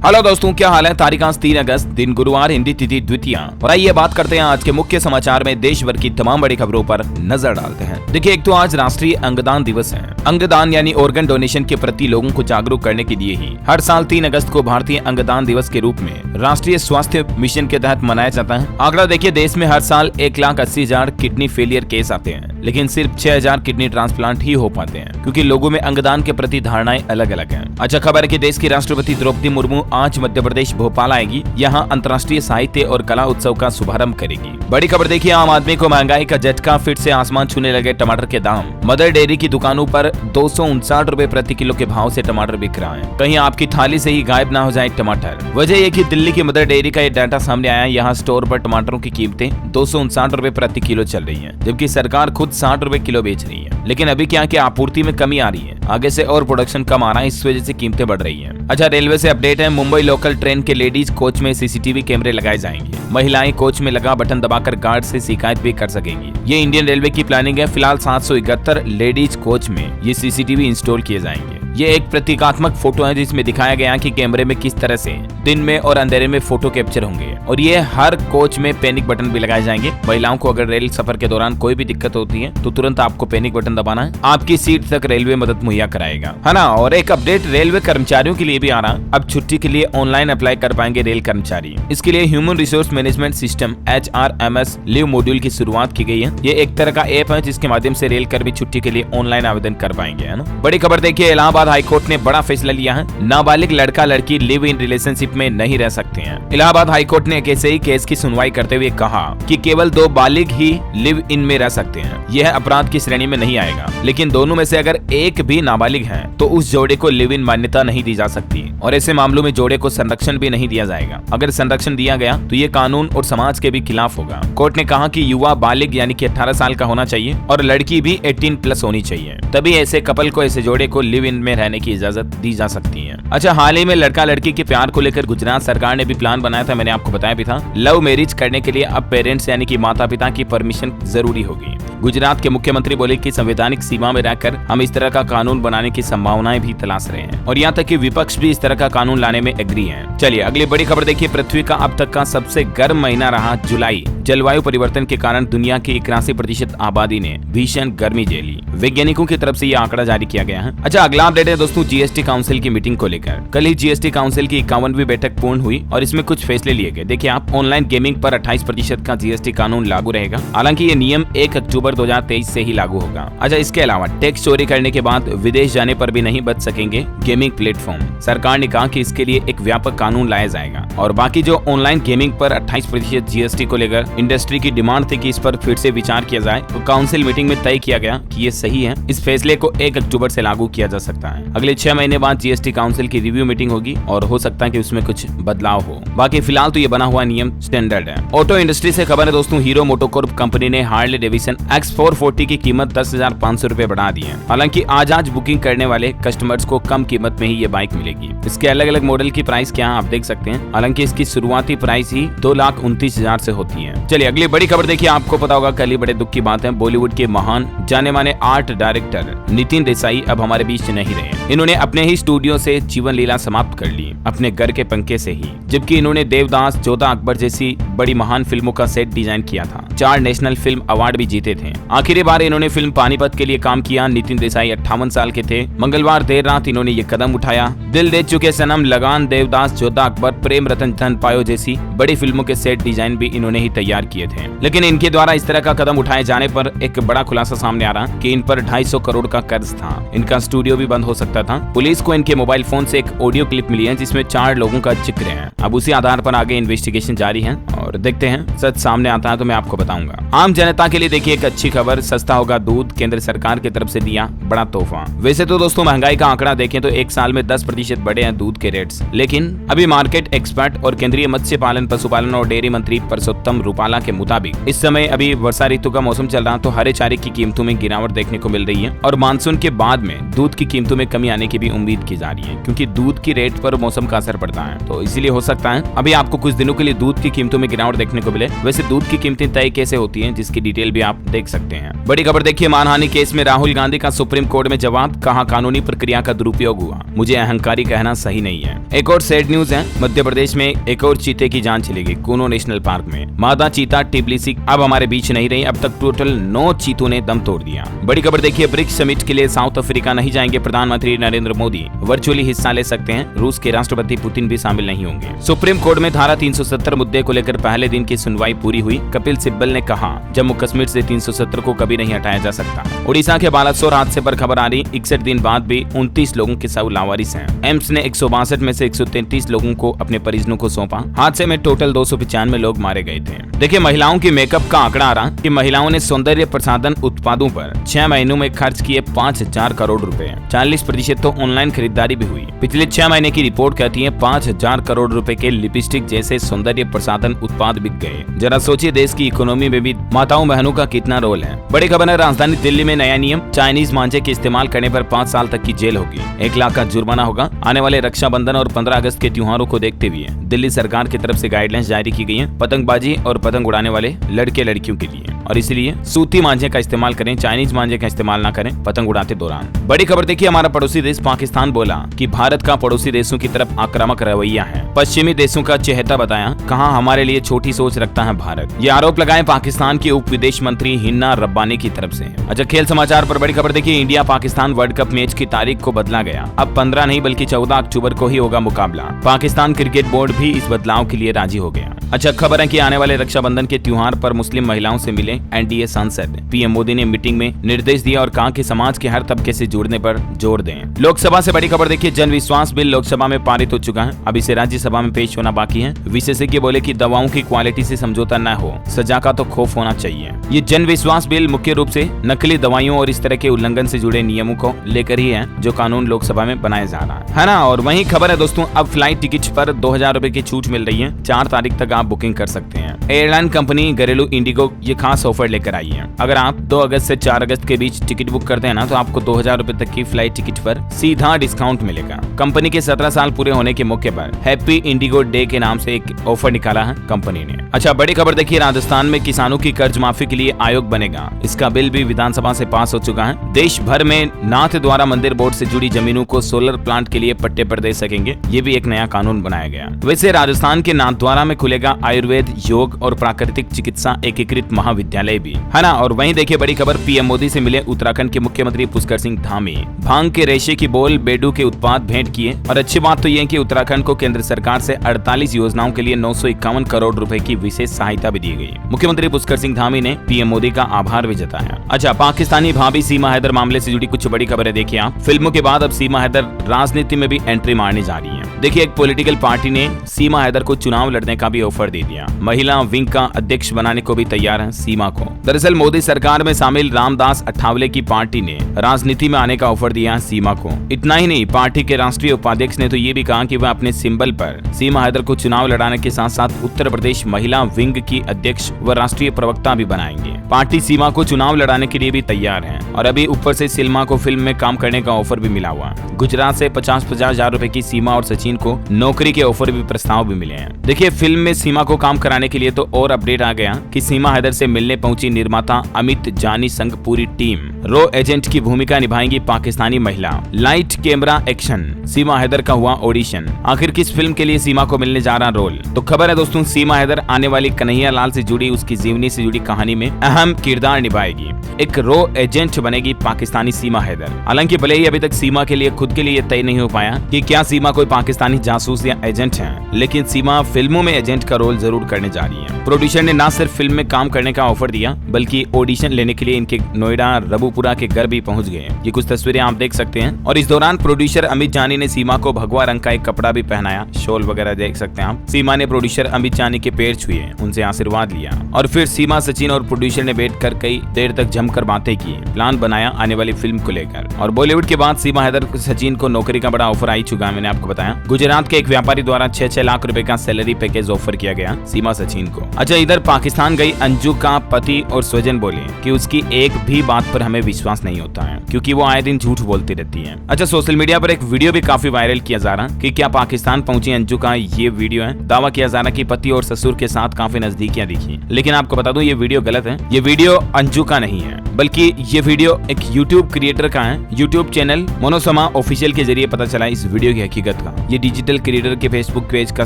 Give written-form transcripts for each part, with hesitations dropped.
Hello दोस्तों, क्या हाल है। तारीख आज 3 अगस्त, दिन गुरुवार, हिंदी तिथि द्वितीया। और आइए बात करते हैं आज के मुख्य समाचार में देश भर की तमाम बड़ी खबरों पर नजर डालते हैं। देखिए, एक तो आज राष्ट्रीय अंगदान दिवस है। अंगदान यानी ऑर्गन डोनेशन के प्रति लोगों को जागरूक करने के लिए ही हर साल 3 अगस्त को भारतीय अंगदान दिवस के रूप में राष्ट्रीय स्वास्थ्य मिशन के तहत मनाया जाता है। आंकड़ा देखिए, देश में हर साल 1,80,000 किडनी फेलियर केस आते हैं, लेकिन सिर्फ 6,000 किडनी ट्रांसप्लांट ही हो पाते हैं, क्योंकि लोगों में अंगदान के प्रति धारणाएं अलग अलग हैं। अच्छा खबर है कि देश की राष्ट्रपति द्रौपदी मुर्मू आज मध्य प्रदेश भोपाल आएगी। यहाँ अंतर्राष्ट्रीय साहित्य और कला उत्सव का शुभारंभ करेगी। बड़ी खबर देखिए, आम आदमी को महंगाई का झटका, फिर से आसमान छूने लगे टमाटर के दाम। मदर डेयरी की दुकानों पर 259 रुपए प्रति किलो के भाव से टमाटर बिक रहा है। कहीं आपकी थाली से ही गायब ना हो जाए टमाटर। वजह यह कि दिल्ली की मदर डेयरी का ये डाटा सामने आया। यहाँ स्टोर पर टमाटरों की कीमतें 259 रुपए प्रति किलो चल रही है, जबकि सरकार खुद 60 रुपए किलो बेच रही है। लेकिन अभी क्या कि आपूर्ति में कमी आ रही है, आगे से और प्रोडक्शन कम आ रहा है, इस वजह से कीमतें बढ़ रही हैं। अच्छा, रेलवे से अपडेट है। मुंबई लोकल ट्रेन के लेडीज कोच में सीसीटीवी कैमरे लगाए जाएंगे। महिलाएं कोच में लगा बटन दबाकर गार्ड से शिकायत भी कर सकेंगी। ये इंडियन रेलवे की प्लानिंग है। फिलहाल 771 लेडीज कोच में ये सीसीटीवी इंस्टॉल किए जाएंगे। ये एक प्रतीकात्मक फोटो है जिसमें दिखाया गया कि कैमरे में किस तरह से दिन में और अंधेरे में फोटो कैप्चर होंगे। और ये हर कोच में पैनिक बटन भी लगाए जाएंगे। महिलाओं को अगर रेल सफर के दौरान कोई भी दिक्कत होती है तो तुरंत आपको पैनिक बटन दबाना है। आपकी सीट तक रेलवे मदद मुहैया कराएगा, है ना। और एक अपडेट रेलवे कर्मचारियों के लिए भी आ रहा। अब छुट्टी के लिए ऑनलाइन अप्लाई कर पाएंगे रेल कर्मचारी। इसके लिए human resource management system HRMS leave module की शुरुआत की गई है। ये एक तरह का ऐप है जिसके माध्यम से रेल कर्मी छुट्टी के लिए ऑनलाइन आवेदन कर पाएंगे, है ना। बड़ी खबर देखिए, इलाहाबाद हाईकोर्ट ने बड़ा फैसला लिया है। नाबालिग लड़का लड़की लिव इन रिलेशनशिप में नहीं रह सकते हैं। इलाहाबाद हाईकोर्ट ने एक ऐसे ही केस की सुनवाई करते हुए कहा कि केवल 2 बालिग ही लिव इन में रह सकते हैं। यह अपराध की श्रेणी में नहीं आएगा, लेकिन दोनों में से अगर एक भी नाबालिग है तो उस जोड़े को लिव इन मान्यता नहीं दी जा सकती और ऐसे मामलों में जोड़े को संरक्षण भी नहीं दिया जाएगा। अगर संरक्षण दिया गया तो ये कानून और समाज के भी खिलाफ होगा। कोर्ट ने कहा कि युवा बालिग यानी कि 18 साल का होना चाहिए और लड़की भी 18+ होनी चाहिए, तभी ऐसे कपल को, ऐसे जोड़े को लिव इन में रहने की इजाजत दी जा सकती है। अच्छा, हाल ही में लड़का लड़की के प्यार को लेकर गुजरात सरकार ने भी प्लान बनाया था। मैंने आपको बताया भी था। लव मैरिज करने के लिए अब पेरेंट्स यानी कि माता पिता की परमिशन जरूरी होगी। गुजरात के मुख्यमंत्री बोले कि संवैधानिक सीमा में रहकर हम इस तरह का कानून बनाने की संभावनाएं भी तलाश रहे हैं और यहाँ तक कि विपक्ष भी इस तरह का कानून लाने में एग्री है। चलिए अगली बड़ी खबर देखिए। पृथ्वी का अब तक का सबसे गर्म महीना रहा जुलाई। जलवायु परिवर्तन के कारण दुनिया की 81% आबादी ने भीषण गर्मी झेली। वैज्ञानिकों की तरफ से यह आंकड़ा जारी किया गया है। अच्छा, अगला अपडेट है दोस्तों जीएसटी काउंसिल की मीटिंग को लेकर। कल ही जीएसटी काउंसिल की 51वीं बैठक पूर्ण हुई और इसमें कुछ फैसले लिए गए। देखिए आप, ऑनलाइन गेमिंग पर 28% का जीएसटी कानून लागू रहेगा। हालांकि ये नियम 1 अक्टूबर 2023 से ही लागू होगा। अच्छा, इसके अलावा टैक्स चोरी करने के बाद विदेश जाने पर भी नहीं बच सकेंगे गेमिंग प्लेटफॉर्म। सरकार ने कहा कि इसके लिए एक व्यापक कानून लाया जाएगा और बाकी जो ऑनलाइन गेमिंग पर 28% जीएसटी को लेकर इंडस्ट्री की डिमांड थी कि इस पर फिर से विचार किया जाए, तो काउंसिल मीटिंग में तय किया गया कि ये सही है। इस फैसले को 1 अक्टूबर से लागू किया जा सकता है। अगले 6 महीने बाद जीएसटी काउंसिल की रिव्यू मीटिंग होगी और हो सकता है कि उसमें कुछ बदलाव हो। बाकी फिलहाल तो ये बना हुआ नियम स्टैंडर्ड है। ऑटो इंडस्ट्री से खबर है दोस्तों, हीरो मोटोकॉर्प कंपनी ने हार्ले डेविसन X440 की कीमत 10,500 रुपए बढ़ा दी है। हालांकि आज बुकिंग करने वाले कस्टमर्स को कम कीमत में ही ये बाइक मिलेगी। इसके अलग अलग मॉडल की प्राइस क्या है आप देख सकते हैं। हालांकि इसकी शुरुआती प्राइस ही 2,29,000 से होती है। चलिए अगली बड़ी खबर देखिए। आपको पता होगा कल ही बड़े दुख की बात है, बॉलीवुड के महान जाने माने आर्ट डायरेक्टर नितिन देसाई अब हमारे बीच नहीं रहे। इन्होंने अपने ही स्टूडियो से जीवन लीला समाप्त कर ली, अपने घर के पंखे से ही। जबकि इन्होंने देवदास, जोधा अकबर जैसी बड़ी महान फिल्मों का सेट डिजाइन किया था। 4 नेशनल फिल्म अवार्ड भी जीते थे। आखिरी बार इन्होंने फिल्म पानीपत के लिए काम किया। नितिन देसाई 58 साल के थे। मंगलवार देर रात इन्होंने ये कदम उठाया। दिल दे चुके सनम, लगान, देवदास, जोधा अकबर, प्रेम रतन धन पायो जैसी बड़ी फिल्मों के सेट डिजाइन भी इन्होंने ही तैयार किए थे। लेकिन इनके द्वारा इस तरह का कदम उठाए जाने पर एक बड़ा खुलासा सामने आ रहा कि इन पर 250 करोड़ का कर्ज था। इनका स्टूडियो भी बंद हो सकता था। पुलिस को इनके मोबाइल फोन से एक ऑडियो क्लिप मिली है जिसमें 4 लोगों का जिक्र है। अब उसी आधार पर आगे इन्वेस्टिगेशन जारी है और देखते हैं सच सामने आता है तो मैं आपको बताऊंगा। आम जनता के लिए देखिए एक अच्छी खबर, सस्ता होगा दूध। केंद्र सरकार की तरफ से दिया बड़ा तोहफा। वैसे तो दोस्तों महंगाई का आंकड़ा देखें तो एक साल में 10% बढ़े हैं दूध के रेट्स, लेकिन अभी मार्केट एक्सपर्ट और केंद्रीय मत्स्य पालन, पशुपालन और डेयरी मंत्री परसोत्तम रूपाला के मुताबिक इस समय अभी वर्षा ऋतु का मौसम चल रहा, तो हरे चारे की कीमतों में गिरावट देखने को मिल रही है और मानसून के बाद में दूध की कीमतों में कमी आने की भी उम्मीद की जा रही है, क्योंकि दूध की रेट पर मौसम का असर पड़ता है। तो इसीलिए हो सकता है अभी आपको कुछ दिनों के लिए दूध की कीमतों में गिरावट गिरावट देखने को मिले। वैसे दूध की कीमतें तय कैसे होती हैं, जिसकी डिटेल भी आप देख सकते हैं। बड़ी खबर देखिए, मानहानि केस में राहुल गांधी का सुप्रीम कोर्ट में जवाब, कहा कानूनी प्रक्रिया का दुरुपयोग हुआ, मुझे अहंकारी कहना सही नहीं है। एक और सैड न्यूज है, मध्य प्रदेश में एक और चीते की जान चली गई कूनो नेशनल पार्क में। मादा चीता टिब्लिसी अब हमारे बीच नहीं रही, अब तक टोटल 9 चीतों ने दम तोड़ दिया। बड़ी खबर देखिए, ब्रिक्स समिट के लिए साउथ अफ्रीका नहीं जाएंगे प्रधानमंत्री नरेंद्र मोदी, वर्चुअली हिस्सा ले सकते हैं। रूस के राष्ट्रपति पुतिन भी शामिल नहीं होंगे। सुप्रीम कोर्ट में धारा 370 मुद्दे को लेकर पहले दिन की सुनवाई पूरी हुई। कपिल सिब्बल ने कहा, जम्मू कश्मीर से 370 को कभी नहीं हटाया जा सकता। उड़ीसा के बालासोर हादसे पर खबर आ रही, 61 दिन बाद भी 29 लोगों के शव लावारिस हैं। एम्स ने 162 में से 133 लोगों को अपने परिजनों को सौंपा। हादसे में टोटल 295 लोग मारे गए थे। देखिए, महिलाओं की मेकअप का आंकड़ा आ रहा कि महिलाओं ने सौंदर्य प्रसाधन उत्पादों पर 6 महीनों में खर्च किए 5000 करोड़ रुपए। 40% तो ऑनलाइन खरीदारी भी हुई। पिछले 6 महीने की रिपोर्ट कहती है 5000 करोड़ रुपए के लिपस्टिक जैसे सौंदर्य प्रसाधन उत्पाद बिक गए। जरा सोचिए, देश की इकोनॉमी में भी माताओं बहनों का कितना रोल है। बड़ी खबर है, राजधानी दिल्ली में नया नियम, चाइनीज मांझे के इस्तेमाल करने पर 5 साल तक की जेल होगी, 1 लाख का जुर्माना होगा। आने वाले रक्षाबंधन और 15 अगस्त के त्योहारों को देखते हुए दिल्ली सरकार की तरफ से गाइडलाइंस जारी की गई है पतंगबाजी और पतंग उड़ाने वाले लड़के लड़कियों के लिए, और इसलिए सूती मांझे का इस्तेमाल करें, चाइनीज मांझे का इस्तेमाल न करें पतंग उड़ाते दौरान। बड़ी खबर देखिए, हमारा पड़ोसी देश पाकिस्तान बोला कि भारत का पड़ोसी देशों की तरफ आक्रामक रवैया है। पश्चिमी देशों का चेहरा बताया, कहा हमारे लिए छोटी सोच रखता है भारत। ये आरोप लगाए पाकिस्तान की उप विदेश मंत्री हिन्ना रब्बानी की तरफ से। अच्छा, खेल समाचार पर बड़ी खबर देखिए, India Pakistan world cup match की तारीख को बदला गया। अब 15 नहीं बल्कि 14 अक्टूबर को ही होगा मुकाबला। पाकिस्तान क्रिकेट बोर्ड भी इस बदलाव के लिए राजी हो गया। अच्छा, खबर है कि आने वाले रक्षाबंधन के त्योहार पर मुस्लिम महिलाओं से मिले एनडीए सांसद। पीएम मोदी ने मीटिंग में निर्देश दिया और कहा कि समाज के हर तबके से जुड़ने पर जोर दें। लोकसभा से बड़ी खबर देखिए, जन विश्वास बिल लोकसभा में पारित हो चुका है, अब इसे राज्यसभा में पेश होना बाकी है। विशेषज्ञ बोले कि दवाओं की क्वालिटी से समझौता न हो, सजा का तो खौफ होना चाहिए। ये जन विश्वास बिल मुख्य रूप से नकली दवाइयों और इस तरह के उल्लंघन से जुड़े नियमों को लेकर ही है, जो कानून लोकसभा में बनाया जा रहा है ना। और वहीं खबर है दोस्तों, अब फ्लाइट टिकट पर 2000 रुपए की छूट मिल रही है। 4 तारीख तक आप बुकिंग कर सकते हैं। एयरलाइन कंपनी घरेलू इंडिगो ये खास ऑफर लेकर आई है। अगर आप 2 अगस्त से 4 अगस्त के बीच टिकट बुक करते हैं ना, तो आपको 2000 रुपए तक की फ्लाइट टिकट पर सीधा डिस्काउंट मिलेगा। कंपनी के 17 साल पूरे होने के मौके पर हैप्पी इंडिगो डे के नाम से एक ऑफर निकाला है कंपनी ने। अच्छा, बड़ी खबर देखिए, राजस्थान में किसानों की कर्ज माफी के लिए आयोग बनेगा। इसका बिल भी विधानसभा से पास हो चुका है। देश भर में नाथ द्वारा मंदिर बोर्ड से जुड़ी जमीनों को सोलर प्लांट के लिए पट्टे पर दे सकेंगे, ये भी एक नया कानून बनाया गया। वैसे राजस्थान के नाथद्वारा में खुलेगा आयुर्वेद, योग और प्राकृतिक चिकित्सा एकीकृत महाविद्यालय भी, है ना। और वहीं देखिए बड़ी खबर, पीएम मोदी से मिले उत्तराखंड के मुख्यमंत्री पुष्कर सिंह धामी। भांग के रेशे की बोल, बेडू के उत्पाद भेंट किए। और अच्छी बात तो ये कि उत्तराखंड को केंद्र सरकार से 48 योजनाओं के लिए 951 करोड़ रुपए की विशेष सहायता भी दी गई। मुख्यमंत्री पुष्कर सिंह धामी ने पीएम मोदी का आभार भी जताया। अच्छा, पाकिस्तानी भाभी सीमा हैदर मामले से जुड़ी कुछ बड़ी खबरें देखिए आप। फिल्मों के बाद अब सीमा हैदर राजनीति में भी एंट्री मारने जा रही है। देखिए, एक पॉलिटिकल पार्टी ने सीमा हैदर को चुनाव लड़ने का भी ऑफर दे दिया। महिला विंग का अध्यक्ष बनाने को भी तैयार है सीमा को। दरअसल मोदी सरकार में शामिल रामदास अठावले की पार्टी ने राजनीति में आने का ऑफर दिया सीमा को। इतना ही नहीं, पार्टी के राष्ट्रीय उपाध्यक्ष ने तो ये भी कहा कि वह अपने सिंबल पर सीमा हैदर को चुनाव लड़ाने के साथ साथ उत्तर प्रदेश महिला विंग की अध्यक्ष व राष्ट्रीय प्रवक्ता भी बनाएंगे। पार्टी सीमा को चुनाव लड़ाने के लिए भी तैयार है। और अभी ऊपर से सीमा को फिल्म में काम करने का ऑफर भी मिला हुआ। गुजरात से 50-50 हजार रुपए की सीमा और सचिन को नौकरी के ऑफर भी प्रस्ताव भी मिले हैं। देखिए, फिल्म में सीमा को काम कराने के लिए तो और अपडेट आ गया कि सीमा हैदर से मिलने पहुंची निर्माता अमित जानी संग पूरी टीम। रो एजेंट की भूमिका निभाएंगी पाकिस्तानी महिला। लाइट कैमरा एक्शन, सीमा हैदर का हुआ ऑडिशन। आखिर किस फिल्म के लिए सीमा को मिलने जा रहा रोल? तो खबर है दोस्तों, सीमा हैदर आने वाली कन्हैया लाल से जुड़ी उसकी जीवनी से जुड़ी कहानी में अहम किरदार निभाएगी। एक रो एजेंट बनेगी पाकिस्तानी सीमा हैदर। हालांकि भले ही अभी तक सीमा के लिए खुद के लिए तय नहीं हो पाया कि क्या सीमा कोई पाकिस्तानी जासूस या एजेंट है, लेकिन सीमा फिल्मों में एजेंट का रोल जरूर करने जा रही है। प्रोड्यूसर ने न सिर्फ फिल्म में काम करने का ऑफर दिया, बल्कि ऑडिशन लेने के लिए इनके नोएडा रबुपुरा के घर भी पहुंच गए। ये कुछ तस्वीरें आप देख सकते हैं। और इस दौरान प्रोड्यूसर अमित जानी ने सीमा को भगवा रंग का एक कपड़ा भी पहनाया, शॉल वगैरह देख सकते हैं आप। सीमा ने प्रोड्यूसर अमित जानी के पैर छुए, उनसे आशीर्वाद लिया और फिर सीमा, सचिन और प्रोड्यूसर ने बैठकर कई देर तक जमकर बातें की, प्लान बनाया आने वाली फिल्म को लेकर। और बॉलीवुड के बाद सीमा हैदर सचिन को नौकरी का बड़ा ऑफर आई चुका, मैंने आपको बताया। गुजरात के एक व्यापारी द्वारा 6-6 लाख रुपए का सैलरी पैकेज ऑफर किया गया सीमा सचिन को। अच्छा, इधर पाकिस्तान गई अंजू का पति और स्वजन बोले कि उसकी एक भी बात पर हमें हमें विश्वास नहीं होता है, क्योंकि वो आए दिन झूठ बोलती रहती है। अच्छा, सोशल मीडिया पर एक वीडियो भी काफी वायरल किया जा रहा कि क्या पाकिस्तान पहुंची अंजू का ये वीडियो है। दावा किया जा रहा कि पति और ससुर के साथ काफी नजदीकियां दिखी, लेकिन आपको बता दूं ये वीडियो गलत है। ये वीडियो अंजू का नहीं है, बल्कि ये वीडियो एक यूट्यूब क्रिएटर का है। यूट्यूब चैनल मोनोसमा ऑफिशियल के जरिए पता चला इस वीडियो की हकीकत का। ये डिजिटल क्रिएटर के फेसबुक पेज का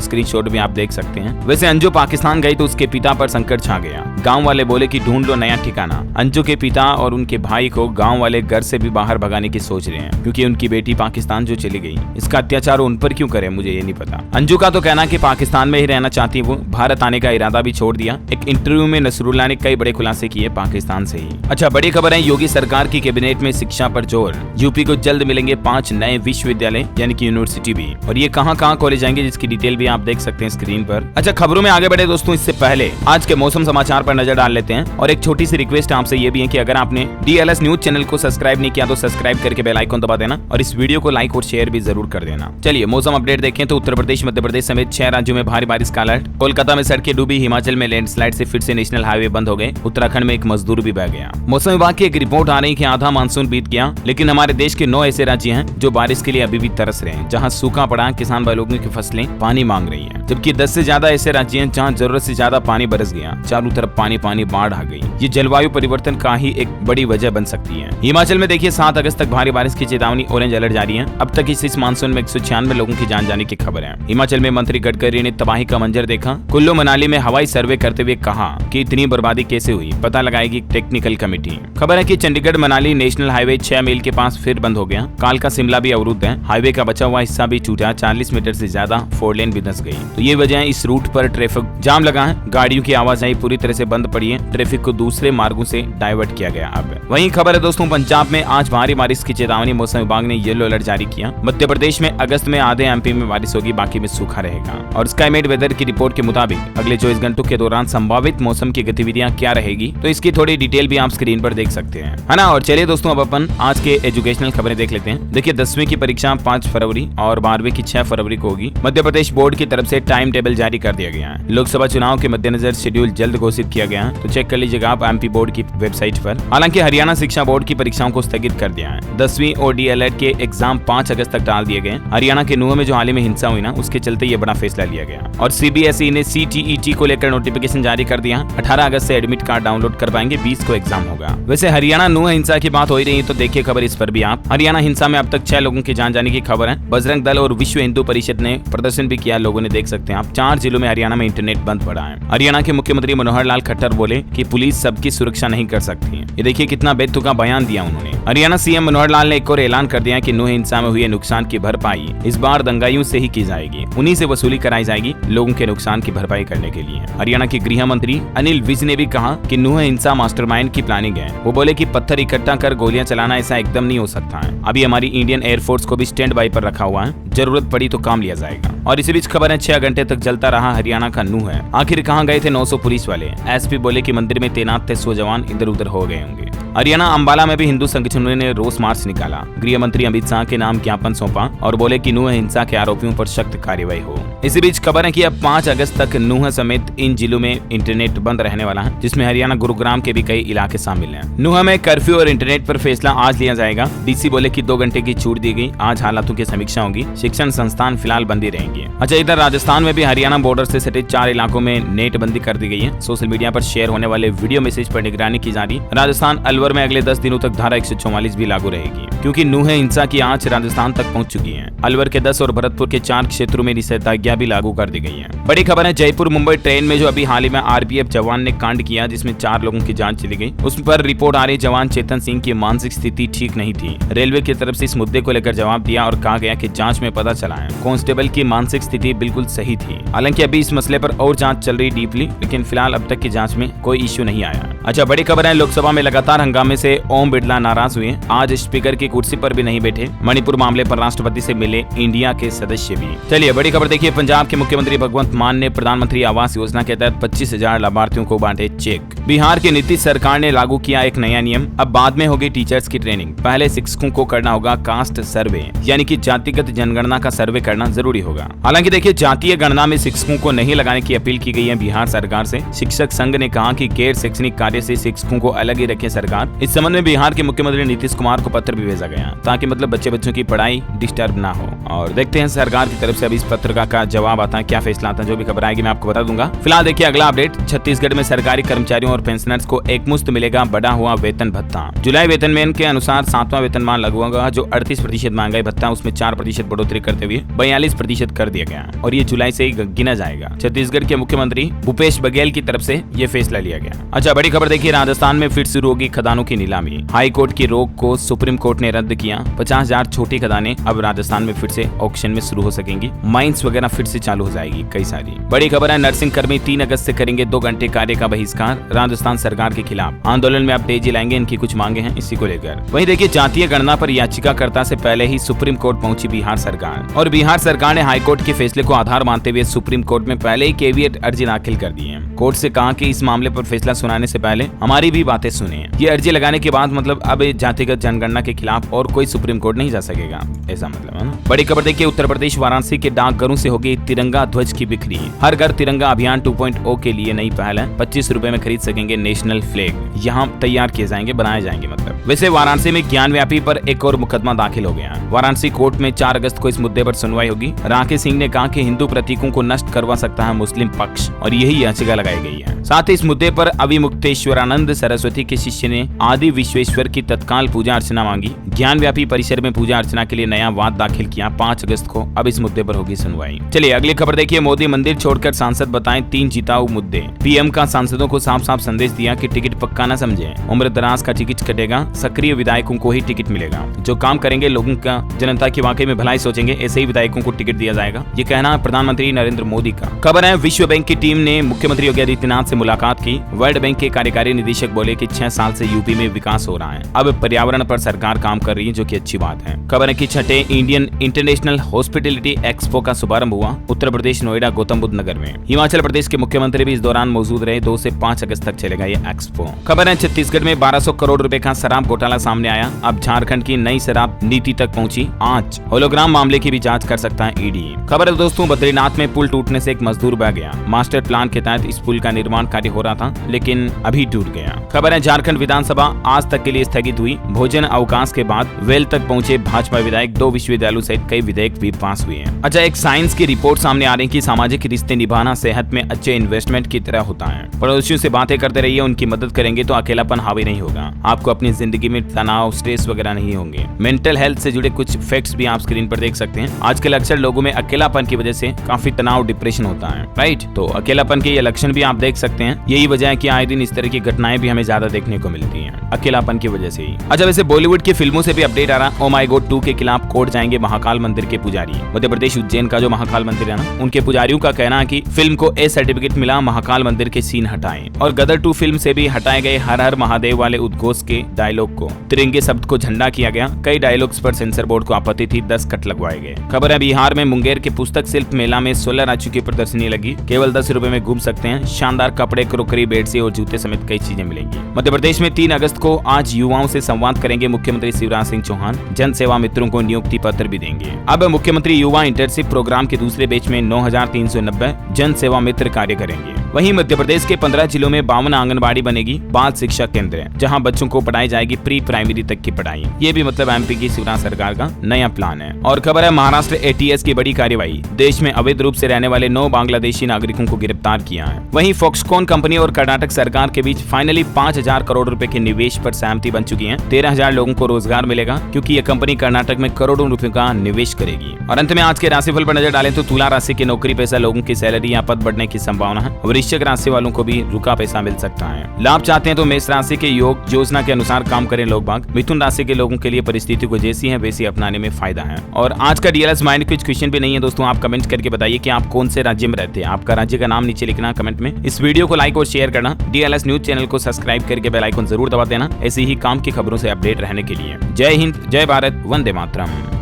स्क्रीनशॉट भी आप देख सकते हैं। वैसे अंजू पाकिस्तान गई तो उसके पिता पर संकट छा गया। गांव वाले बोले कि ढूंढ लो नया ठिकाना। अंजू के पिता और उनके भाई को गांव वाले घर से भी बाहर भगाने की सोच रहे हैं, क्योंकि उनकी बेटी पाकिस्तान जो चली गई, इसका अत्याचार उन पर क्यों करे मुझे ये नहीं पता। अंजू का तो कहना कि पाकिस्तान में ही रहना चाहती है वो, भारत आने का इरादा भी छोड़ दिया। एक इंटरव्यू में नसरुल्लाह ने कई बड़े खुलासे किए पाकिस्तान से ही। अच्छा, बड़ी खबर है, योगी सरकार की कैबिनेट में शिक्षा पर जोर। यूपी को जल्द मिलेंगे 5 नए विश्वविद्यालय यानी कि यूनिवर्सिटी भी, और ये कहां खोले जाएंगे जिसकी डिटेल भी आप देख सकते हैं स्क्रीन पर। अच्छा, खबरों में आगे बढ़े दोस्तों, इससे पहले आज के मौसम समाचार पर नजर डाल लेते हैं। और एक छोटी सी रिक्वेस्ट आपसे ये भी है कि अगर आपने DLS न्यूज चैनल को सब्सक्राइब नहीं किया तो सब्सक्राइब करके बेल आइकन दबा देना, और इस वीडियो को लाइक और शेयर भी जरूर कर देना। चलिए मौसम अपडेट देखें तो उत्तर प्रदेश, मध्य प्रदेश समेत 6 राज्यों में भारी बारिश का अलर्ट। कोलकाता में सड़कें डूबी, हिमाचल में लैंडस्लाइड से फिर से नेशनल हाईवे बंद हो गए, उत्तराखंड में एक मजदूर भी बह गया। मौसम विभाग की एक रिपोर्ट आ रही है कि आधा मानसून बीत गया, लेकिन हमारे देश के 9 ऐसे राज्य हैं जो बारिश के लिए अभी भी तरस रहे हैं, जहाँ सूखा पड़ा, किसान भाई लोगों की फसलें पानी मांग रही है, जबकि 10 से ज्यादा ऐसे राज्य हैं जहाँ जरूरत से ज्यादा पानी बरस गया, चारों तरफ पानी बाढ़ आ गई। ये जलवायु परिवर्तन का ही एक बड़ी वजह बन सकती है। हिमाचल में देखिए 7 अगस्त तक भारी बारिश की चेतावनी, ऑरेंज अलर्ट जारी है। अब तक इस मानसून में 196 लोगों की जान जाने की खबर है। हिमाचल में मंत्री गडकरी ने तबाही का मंजर देखा। कुल्लू मनाली में हवाई सर्वे करते हुए कहा कि इतनी बर्बादी कैसे हुई, पता लगाएगी टेक्निकल कमेटी। खबर है कि चंडीगढ़ मनाली नेशनल हाईवे 6 मील के पास फिर बंद हो गया। कालका शिमला भी अवरुद्ध है, हाईवे का बचा हुआ हिस्सा भी छूटा, 40 मीटर से ज्यादा 4 लेन भी धंस गई। तो ये वजह है इस रूट पर ट्रैफिक जाम लगा है, गाड़ियों की आवाजाही पूरी तरह से बंद पड़ी है, ट्रैफिक को दूसरे मार्गों से डाइवर्ट किया गया। अब वहीं खबर है दोस्तों, पंजाब में आज भारी बारिश की चेतावनी, मौसम विभाग ने येलो अलर्ट जारी किया। मध्य प्रदेश में अगस्त में आधे MP में बारिश होगी, बाकी में सूखा रहेगा। और स्काईमेट वेदर की रिपोर्ट के मुताबिक अगले 24 घंटों के दौरान संभावित मौसम की गतिविधियां क्या रहेगी, तो इसकी थोड़ी डिटेल भी आप स्क्रीन पर देख सकते हैं, है ना। और चलिए दोस्तों, अब अपन आज के एजुकेशनल खबरें देख लेते हैं। देखिए 10वीं की परीक्षा 5 फरवरी और 12वीं की 6 फरवरी को होगी। मध्य प्रदेश बोर्ड की तरफ से टाइम टेबल जारी कर दिया गया है। लोकसभा चुनाव के मद्देनजर शेड्यूल जल्द घोषित किया गया है, तो चेक कर लीजिएगा आप MP बोर्ड की वेबसाइट पर। हालांकि हरियाणा शिक्षा बोर्ड की परीक्षाओं को स्थगित कर दिया है। 10वीं और DLED के एग्जाम 5 अगस्त तक टाल दिए गए। हरियाणा के नूह में जो हाल ही में हिंसा हुई ना, उसके चलते ये बड़ा फैसला लिया गया। और CBSE ने CTET को लेकर नोटिफिकेशन जारी कर दिया। 18 अगस्त से एडमिट कार्ड डाउनलोड कर पाएंगे, 20 को एग्जाम होगा। वैसे हरियाणा नूह हिंसा की बात हो ही रही है, तो देखिए खबर इस पर भी आप। हरियाणा हिंसा में अब तक 6 लोगों की जान जाने की खबर है। बजरंग दल और विश्व हिंदू परिषद ने प्रदर्शन भी किया, लोगों ने देख सकते हैं आप। 4 जिलों में हरियाणा में इंटरनेट बंद पड़ा है। हरियाणा के मुख्यमंत्री मनोहर लाल खट्टर बोले कि पुलिस सबकी सुरक्षा नहीं कर सकती। ये देखिए कितना बेतुका बयान दिया उन्होंने। हरियाणा CM मनोहर लाल ने एक और ऐलान कर दिया कि नूह हिंसा में हुए नुकसान की भरपाई इस बार दंगाइयों से ही की जाएगी, उन्हीं से वसूली कराई जाएगी लोगों के नुकसान की भरपाई करने के लिए। हरियाणा के गृह मंत्री अनिल विज ने भी कहा कि नूह हिंसा मास्टरमाइंड की प्लानिंग है। वो बोले कि पत्थर इकट्ठा कर गोलियां चलाना ऐसा एकदम नहीं हो सकता है। अभी हमारी इंडियन एयरफोर्स को भी स्टैंड बाई पर रखा हुआ है, जरूरत पड़ी तो काम लिया जाएगा। और इसी बीच खबर है 6 घंटे तक जलता रहा हरियाणा का नूह है। आखिर कहां गए थे 900 पुलिस वाले? SP बोले कि मंदिर में तैनात थे 100 जवान इधर उधर हो गए होंगे। हरियाणा अंबाला में भी हिंदू संगठनों ने रोष मार्च निकाला। गृह मंत्री अमित शाह के नाम ज्ञापन सौंपा और बोले कि नूह हिंसा के आरोपियों पर सख्त कार्रवाई हो। इसी बीच खबर है कि अब 5 अगस्त तक नूह समेत इन जिलों में इंटरनेट बंद रहने वाला है, जिसमें हरियाणा गुरुग्राम के भी कई इलाके शामिल हैं। नूह में कर्फ्यू और इंटरनेट पर फैसला आज लिया जाएगा। DC बोले कि 2 घंटे की छूट दी गई, आज हालातों की समीक्षा होगी। शिक्षण संस्थान फिलहाल बंद ही रहेंगे। अच्छा, इधर राजस्थान में भी हरियाणा बॉर्डर से सटे 4 इलाकों में नेट बंदी कर दी गई है। सोशल मीडिया पर शेयर होने वाले वीडियो मैसेज पर निगरानी की जा रही। राजस्थान अलवर में अगले 10 दिनों तक धारा 144 भी लागू रहेगी, क्योंकि नूह हिंसा की आंच राजस्थान तक पहुंच चुकी है। अलवर के 10 और भरतपुर के 4 क्षेत्रों में निषेधाज्ञा भी लागू कर दी गई है। बड़ी खबर है जयपुर मुंबई ट्रेन में जो अभी हाल ही में RPF जवान ने कांड किया, जिसमें 4 लोगों की जान चली गई। उस पर रिपोर्ट आ रही जवान चेतन सिंह की मानसिक स्थिति ठीक नहीं थी। रेलवे की तरफ से इस मुद्दे को लेकर जवाब दिया और कहा गया कि जांच में पता चला है कांस्टेबल की मानसिक स्थिति बिल्कुल सही थी। हालांकि अभी इस मसले पर और जांच चल रही डीपली, लेकिन फिलहाल अब तक की जांच में कोई इश्यू नहीं आया। अच्छा, बड़ी खबर है लोकसभा में लगातार हंगामे से ओम बिरला नाराज हुए। आज स्पीकर की कुर्सी पर भी नहीं बैठे। मणिपुर मामले पर राष्ट्रपति से मिले इंडिया के सदस्य भी। चलिए बड़ी खबर देखिए, पंजाब के मुख्यमंत्री भगवंत मान ने प्रधानमंत्री आवास योजना के तहत 25,000 लाभार्थियों को बांटे चेक। बिहार की नीतीश सरकार ने लागू किया एक नया नियम, अब बाद में होगी टीचर्स की ट्रेनिंग। पहले शिक्षकों को करना होगा कास्ट सर्वे, यानी कि जातिगत जनगणना का सर्वे करना जरूरी होगा। हालांकि देखिए, जातीय गणना में शिक्षकों को नहीं लगाने की अपील की गई है बिहार सरकार से। शिक्षक संघ ने कहा कि गैर शैक्षणिक कार्य से शिक्षकों को अलग ही रखे सरकार। इस संबंध में बिहार के मुख्यमंत्री नीतीश कुमार को पत्र भी भेजा गया, ताकि मतलब बच्चों की पढ़ाई डिस्टर्ब ना हो। और देखते हैं सरकार की तरफ से अब इस पत्र का जवाब आता है, क्या फैसला आता है। जो भी खबर आएगी मैं आपको बता दूंगा। फिलहाल देखिए अगला अपडेट। छत्तीसगढ़ में सरकारी कर्मचारियों और पेंशनर्स को एक मुश्त मिलेगा बढ़ा हुआ वेतन भत्ता। जुलाई वेतनमान के अनुसार 7वां वेतनमान लागू होगा। जो 38% महंगाई भत्ता उसमें 4% बढ़ोतरी करते हुए 42% कर दिया गया और ये जुलाई से ही गिना जाएगा। छत्तीसगढ़ के मुख्यमंत्री भूपेश बघेल की तरफ से ये फैसला लिया गया। अच्छा, बड़ी खबर देखिए, राजस्थान में फिर शुरू होगी खदानों की नीलामी। हाई कोर्ट की रोक को सुप्रीम कोर्ट ने रद्द किया। 50,000 छोटी खदानें अब राजस्थान में फिर से ऑक्शन में शुरू हो सकेंगी। माइंस वगैरह फिर से चालू हो जाएगी कई सारी। बड़ी खबर है, नर्सिंग कर्मी 3 अगस्त से करेंगे 2 घंटे कार्य का बहिष्कार। राजस्थान सरकार के खिलाफ आंदोलन में अब तेजी लाएंगे, इनकी कुछ मांगे हैं इसी को लेकर। वहीं देखिए, जातीय गणना पर याचिकाकर्ता से पहले ही सुप्रीम कोर्ट पहुंची बिहार सरकार, और बिहार सरकार ने हाईकोर्ट के फैसले को आधार मानते हुए सुप्रीम कोर्ट में पहले ही केविएट अर्जी दाखिल कर दी है। कोर्ट से कहा कि इस मामले पर फैसला सुनाने से पहले हमारी भी बातें सुने। ये अर्जी लगाने के बाद मतलब अब जातिगत जनगणना के खिलाफ और कोई सुप्रीम कोर्ट नहीं जा सकेगा, ऐसा मतलब है ना। बड़ी खबर देखिए, उत्तर प्रदेश वाराणसी के डाकघरों से होगी तिरंगा ध्वज की बिक्री। हर घर तिरंगा अभियान 2.0 के लिए नई पहल है। 25 रुपए में खरीद सकेंगे नेशनल फ्लैग। यहाँ तैयार किए जाएंगे, बनाए जाएंगे मतलब। वैसे वाराणसी में ज्ञानव्यापी पर एक और मुकदमा दाखिल हो गया। वाराणसी कोर्ट में 4 अगस्त को इस मुद्दे पर सुनवाई होगी। राकेश सिंह ने कहा कि हिंदू प्रतीकों को नष्ट करवा सकता है मुस्लिम पक्ष, और यही याचिका लगाई गई है। साथ ही इस मुद्दे पर अविमुक्तेश्वरानंद सरस्वती के शिष्य ने आदि विश्वेश्वर की तत्काल पूजा अर्चना मांगी। ज्ञानव्यापी परिसर में पूजा अर्चना के लिए नया वाद दाखिल किया 5 अगस्त को। अब इस मुद्दे पर होगी सुनवाई। चलिए अगली खबर देखिए, मोदी मंदिर छोड़कर सांसद बताएं 3 जिताऊ मुद्दे। पीएम का सांसदों को साफ साफ संदेश दिया कि टिकट पक्का न समझे। उम्र दराज का टिकट कटेगा, सक्रिय विधायकों को ही टिकट मिलेगा। जो काम करेंगे लोगों का, जनता की वाकई में भलाई सोचेंगे, ऐसे ही विधायकों को टिकट दिया जाएगा। ये कहना प्रधानमंत्री नरेंद्र मोदी का। खबर है, विश्व बैंक की टीम ने मुख्यमंत्री योगी आदित्यनाथ से मुलाकात की। वर्ल्ड बैंक के कार्यकारी निदेशक बोले कि 6 साल से यूपी में विकास हो रहा है। अब पर्यावरण पर सरकार काम कर रही है, जो कि अच्छी बात है। खबर है कि 6ठे इंडियन इंटरनेशनल हॉस्पिटैलिटी एक्सपो का शुभारंभ हुआ उत्तर प्रदेश नोएडा गौतम बुद्ध नगर में। हिमाचल प्रदेश के मुख्यमंत्री भी इस दौरान मौजूद रहे। 2 से 5 अगस्त तक चलेगा ये एक्सपो। खबर है, छत्तीसगढ़ में 1200 करोड़ रुपए का शराब घोटाला सामने आया। अब झारखंड की नई शराब नीति तक पहुंची आंच। होलोग्राम मामले की भी जांच कर सकता है ईडी। खबर है दोस्तों, बद्रीनाथ में पुल टूटने से एक मजदूर बह गया। मास्टर प्लान के तहत इस पुल का निर्माण कार्य हो रहा था, लेकिन अभी टूट गया। खबर है, झारखंड विधानसभा आज तक के लिए स्थगित हुई। भोजन अवकाश के बाद वेल तक पहुंचे भाजपा विधायक। 2 विश्वविद्यालयों सहित कई विधेयक भी पास हुए हैं। अच्छा, एक साइंस की रिपोर्ट सामने आ रही है कि सामाजिक रिश्ते निभाना सेहत में अच्छे इन्वेस्टमेंट की तरह होता है। पड़ोसियों से बातें करते रहिए, उनकी मदद करेंगे तो अकेलापन हावी नहीं होगा। आपको अपनी जिंदगी में तनाव, स्ट्रेस वगैरह नहीं होंगे। मेंटल हेल्थ से जुड़े कुछ फैक्ट्स भी आप स्क्रीन पर देख सकते हैं। आजकल अक्सर लोगों में अकेलापन की वजह से काफी तनाव, डिप्रेशन होता है, राइट। तो अकेलापन के ये लक्षण भी आप देख सकते हैं। यही वजह है कि आए दिन इस तरह की घटनाएं भी हमें ज्यादा देखने को मिलती हैं, अकेलापन की वजह से ही। अच्छा, वैसे बॉलीवुड की फिल्मों से भी अपडेट आ रहा। ओ माय गॉड 2 के खिलाफ कोर्ट जाएंगे महाकाल मंदिर के पुजारी। मध्य प्रदेश उज्जैन का जो महाकाल मंदिर है ना, उनके पुजारियों का कहना है कि फिल्म को ए सर्टिफिकेट मिला, महाकाल मंदिर के सीन हटाएं। और गदर 2 फिल्म से भी हटाए गए हर हर महादेव वाले उद्घोष के डायलॉग को, तिरंगे शब्द को झंडा किया गया। कई डायलॉग्स पर सेंसर बोर्ड को आपत्ति थी, 10 कट लगवाए गए। खबर है, बिहार में मुंगेर के पुस्तक शिल्प मेला में 16 राज्यों की प्रदर्शनी लगी। केवल 10 रुपए में घूम सकते हैं। शानदार कपड़े, क्रोकरी, बेडशीट और जूते समेत कई चीजें मिलेंगी। मध्य प्रदेश में 3 अगस्त को आज युवाओं से संवाद करेंगे मुख्यमंत्री शिवराज सिंह चौहान। जन सेवा मित्रों को नियुक्ति पत्र भी देंगे। अब मुख्यमंत्री युवा इंटर्नशिप प्रोग्राम के दूसरे बैच में 9,390 जन सेवा मित्र कार्य करेंगे। वहीं मध्य प्रदेश के 15 जिलों में 52 आंगनबाड़ी बनेगी। बाल शिक्षा केंद्र जहां बच्चों को पढ़ाई जाएगी प्री प्राइमरी तक की पढ़ाई। ये भी मतलब एमपी की शिवराज सरकार का नया प्लान है। और खबर है, महाराष्ट्र एटीएस की बड़ी कार्रवाई। देश में अवैध रूप से रहने वाले 9 बांग्लादेशी नागरिकों को गिरफ्तार किया है। वहीं फॉक्सकॉन कंपनी और कर्नाटक सरकार के बीच फाइनली 5,000 करोड़ रुपए के निवेश पर सहमति बन चुकी है। 13,000 लोगों को रोजगार मिलेगा, क्योंकि यह कंपनी कर्नाटक में करोड़ों रुपए का निवेश करेगी। और अंत में आज के राशिफल पर नजर डालें तो तुला राशि के नौकरी पेशा लोगों की सैलरी या पद बढ़ने की संभावना है। वृश्चिक राशि वालों को भी रुका पैसा मिल सकता है। लाभ चाहते हैं तो मेष राशि के योग योजना के अनुसार काम करें लोग बाग। मिथुन राशि के लोगों के लिए परिस्थिति को जैसी है वैसी अपनाने में फायदा है। और आज का डीएलएस माइंड क्विज क्वेश्चन भी नहीं है दोस्तों, आप कमेंट करके बताइए कि आप कौन से राज्य में रहते हैं। आपका राज्य का नाम नीचे लिखना कमेंट में। इस वीडियो को लाइक और शेयर करना। डीएलएस न्यूज चैनल को सब्सक्राइब करके बेल आइकन जरूर दबा देना, ऐसी ही काम की खबरों से अपडेट रहने के लिए। जय हिंद, जय भारत, वंदे मातरम।